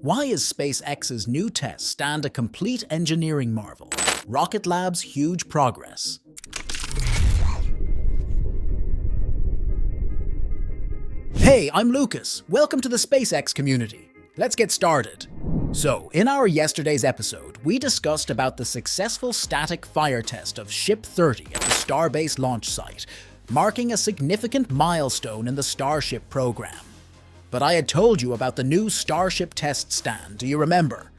Why is SpaceX's new test stand a complete engineering marvel? Rocket Lab's huge progress. Hey, I'm Lucas. Welcome to the SpaceX community. Let's get started. So, in our yesterday's episode, we discussed about the successful static fire test of Ship 30 at the Starbase launch site, marking a significant milestone in the Starship program. But I had told you about the new Starship test stand, do you remember?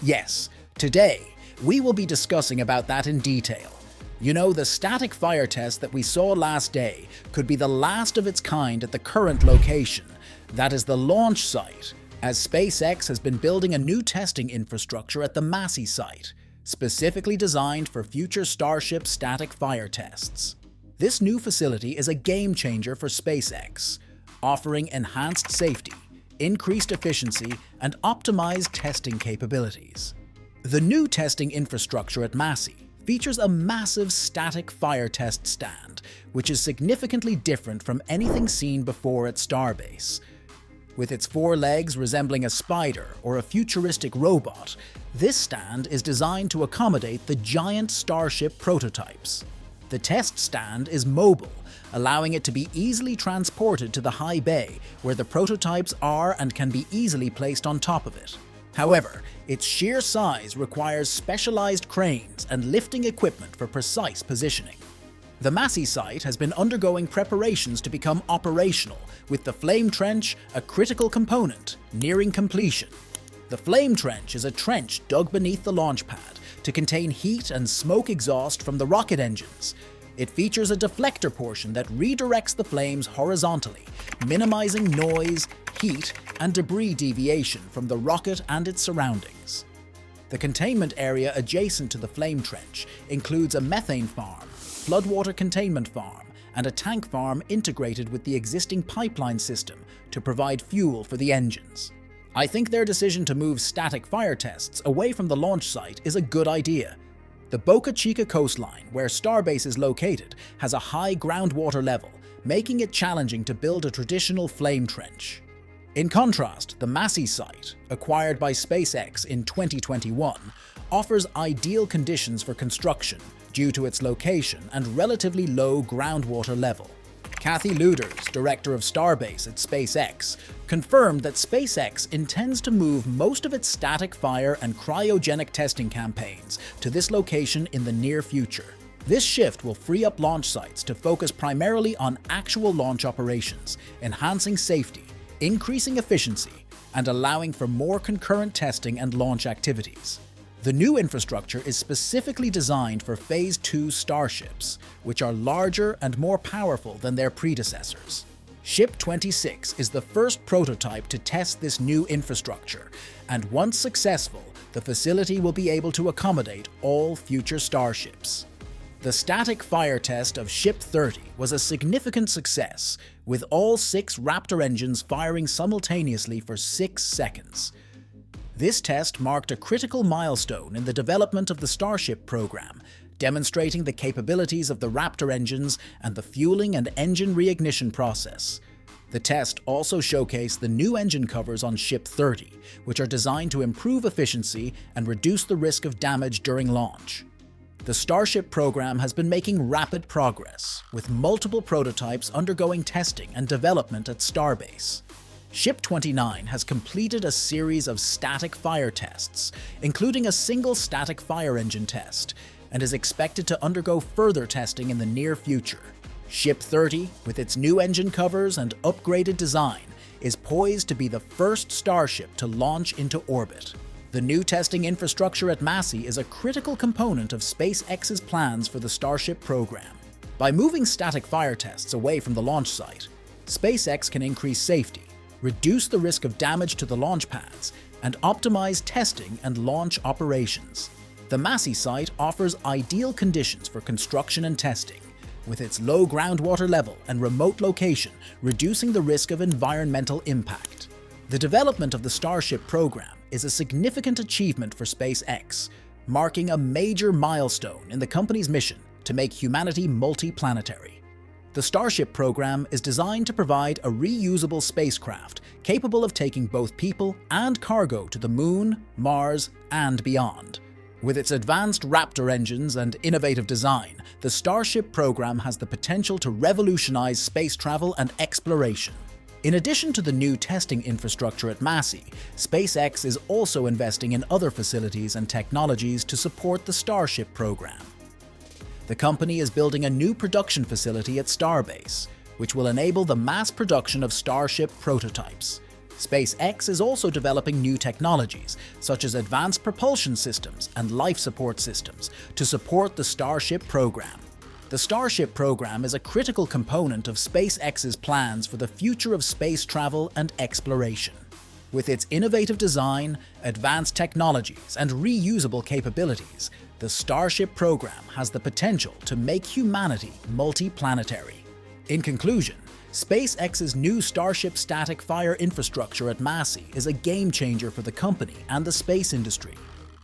Yes, today we will be discussing about that in detail. You know, the static fire test that we saw last day could be the last of its kind at the current location, that is the launch site, as SpaceX has been building a new testing infrastructure at the Massey site, specifically designed for future Starship static fire tests. This new facility is a game changer for SpaceX, offering enhanced safety, increased efficiency, and optimized testing capabilities. The new testing infrastructure at Massey features a massive static fire test stand, which is significantly different from anything seen before at Starbase. With its 4 legs resembling a spider or a futuristic robot, this stand is designed to accommodate the giant Starship prototypes. The test stand is mobile, allowing it to be easily transported to the high bay where the prototypes are and can be easily placed on top of it. However, its sheer size requires specialized cranes and lifting equipment for precise positioning. The Massey site has been undergoing preparations to become operational, with the flame trench a critical component, nearing completion. The flame trench is a trench dug beneath the launch pad to contain heat and smoke exhaust from the rocket engines. It features a deflector portion that redirects the flames horizontally, minimizing noise, heat, and debris deviation from the rocket and its surroundings. The containment area adjacent to the flame trench includes a methane farm, floodwater containment farm, and a tank farm integrated with the existing pipeline system to provide fuel for the engines. I think their decision to move static fire tests away from the launch site is a good idea. The Boca Chica coastline, where Starbase is located, has a high groundwater level, making it challenging to build a traditional flame trench. In contrast, the Massey site, acquired by SpaceX in 2021, offers ideal conditions for construction due to its location and relatively low groundwater level. Kathy Luders, director of Starbase at SpaceX, confirmed that SpaceX intends to move most of its static fire and cryogenic testing campaigns to this location in the near future. This shift will free up launch sites to focus primarily on actual launch operations, enhancing safety, increasing efficiency, and allowing for more concurrent testing and launch activities. The new infrastructure is specifically designed for Phase 2 Starships, which are larger and more powerful than their predecessors. Ship 26 is the first prototype to test this new infrastructure, and once successful, the facility will be able to accommodate all future Starships. The static fire test of Ship 30 was a significant success, with all 6 Raptor engines firing simultaneously for 6 seconds. This test marked a critical milestone in the development of the Starship program, demonstrating the capabilities of the Raptor engines and the fueling and engine reignition process. The test also showcased the new engine covers on Ship 30, which are designed to improve efficiency and reduce the risk of damage during launch. The Starship program has been making rapid progress, with multiple prototypes undergoing testing and development at Starbase. Ship 29 has completed a series of static fire tests, including a single static fire engine test, and is expected to undergo further testing in the near future. Ship 30, with its new engine covers and upgraded design, is poised to be the first Starship to launch into orbit. The new testing infrastructure at Massey is a critical component of SpaceX's plans for the Starship program. By moving static fire tests away from the launch site, SpaceX can increase safety, reduce the risk of damage to the launch pads, and optimize testing and launch operations. The Massey site offers ideal conditions for construction and testing, with its low groundwater level and remote location reducing the risk of environmental impact. The development of the Starship program is a significant achievement for SpaceX, marking a major milestone in the company's mission to make humanity multi-planetary. The Starship program is designed to provide a reusable spacecraft capable of taking both people and cargo to the Moon, Mars, and beyond. With its advanced Raptor engines and innovative design, the Starship program has the potential to revolutionize space travel and exploration. In addition to the new testing infrastructure at Massey, SpaceX is also investing in other facilities and technologies to support the Starship program. The company is building a new production facility at Starbase, which will enable the mass production of Starship prototypes. SpaceX is also developing new technologies, such as advanced propulsion systems and life support systems, to support the Starship program. The Starship program is a critical component of SpaceX's plans for the future of space travel and exploration. With its innovative design, advanced technologies, and reusable capabilities, the Starship program has the potential to make humanity multi-planetary. In conclusion, SpaceX's new Starship static fire infrastructure at Massey is a game-changer for the company and the space industry.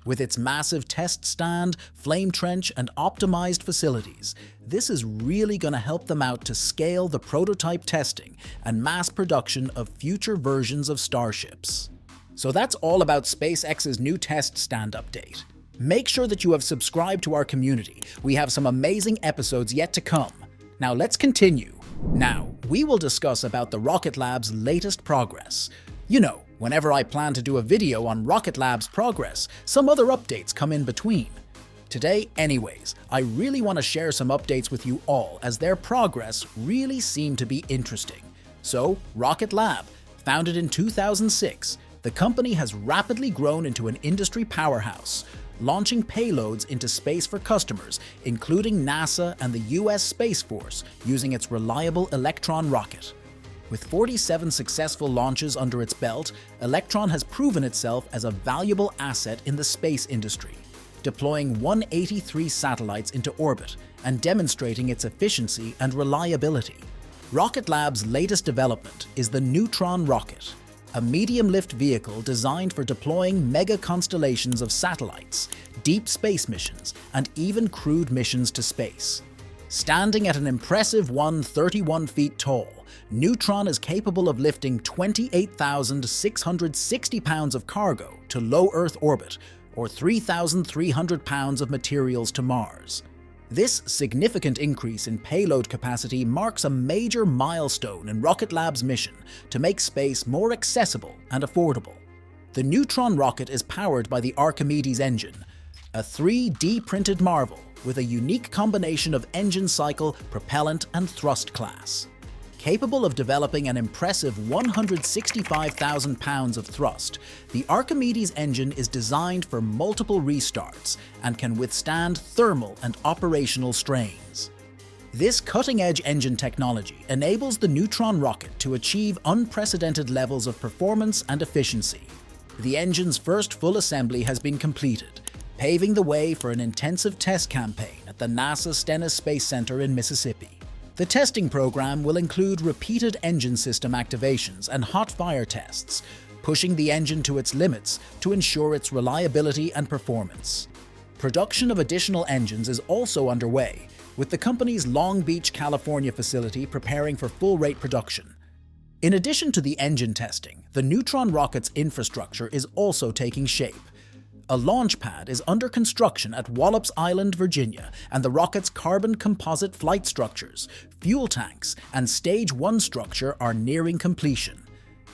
With its massive test stand, flame trench, and optimized facilities, this is really going to help them out to scale the prototype testing and mass production of future versions of Starships. So that's all about SpaceX's new test stand update. Make sure that you have subscribed to our community. We have some amazing episodes yet to come. Now let's continue. Now, we will discuss about the Rocket Lab's latest progress. You know, whenever I plan to do a video on Rocket Lab's progress, some other updates come in between. Today, anyways, I really want to share some updates with you all as their progress really seemed to be interesting. So, Rocket Lab, founded in 2006, the company has rapidly grown into an industry powerhouse, launching payloads into space for customers, including NASA and the US Space Force, using its reliable Electron rocket. With 47 successful launches under its belt, Electron has proven itself as a valuable asset in the space industry, deploying 183 satellites into orbit and demonstrating its efficiency and reliability. Rocket Lab's latest development is the Neutron rocket, a medium-lift vehicle designed for deploying mega constellations of satellites, deep space missions, and even crewed missions to space. Standing at an impressive 131 feet tall, Neutron is capable of lifting 28,660 pounds of cargo to low Earth orbit, or 3,300 pounds of materials to Mars. This significant increase in payload capacity marks a major milestone in Rocket Lab's mission to make space more accessible and affordable. The Neutron rocket is powered by the Archimedes engine, a 3D printed marvel with a unique combination of engine cycle, propellant, and thrust class. Capable of developing an impressive 165,000 pounds of thrust, the Archimedes engine is designed for multiple restarts and can withstand thermal and operational strains. This cutting-edge engine technology enables the Neutron rocket to achieve unprecedented levels of performance and efficiency. The engine's first full assembly has been completed, paving the way for an intensive test campaign at the NASA Stennis Space Center in Mississippi. The testing program will include repeated engine system activations and hot fire tests, pushing the engine to its limits to ensure its reliability and performance. Production of additional engines is also underway, with the company's Long Beach, California facility preparing for full-rate production. In addition to the engine testing, the Neutron rocket's infrastructure is also taking shape. A launch pad is under construction at Wallops Island, Virginia, and the rocket's carbon composite flight structures, fuel tanks, and Stage 1 structure are nearing completion.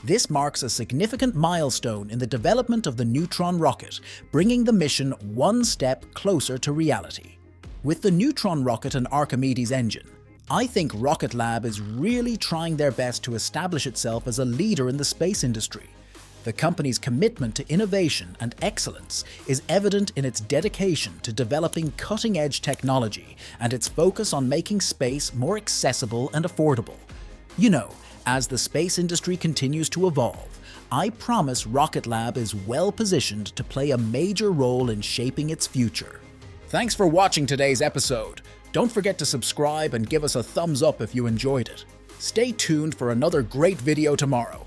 This marks a significant milestone in the development of the Neutron rocket, bringing the mission one step closer to reality. With the Neutron rocket and Archimedes engine, I think Rocket Lab is really trying their best to establish itself as a leader in the space industry. The company's commitment to innovation and excellence is evident in its dedication to developing cutting-edge technology and its focus on making space more accessible and affordable. You know, as the space industry continues to evolve, I promise Rocket Lab is well positioned to play a major role in shaping its future. Thanks for watching today's episode. Don't forget to subscribe and give us a thumbs up if you enjoyed it. Stay tuned for another great video tomorrow.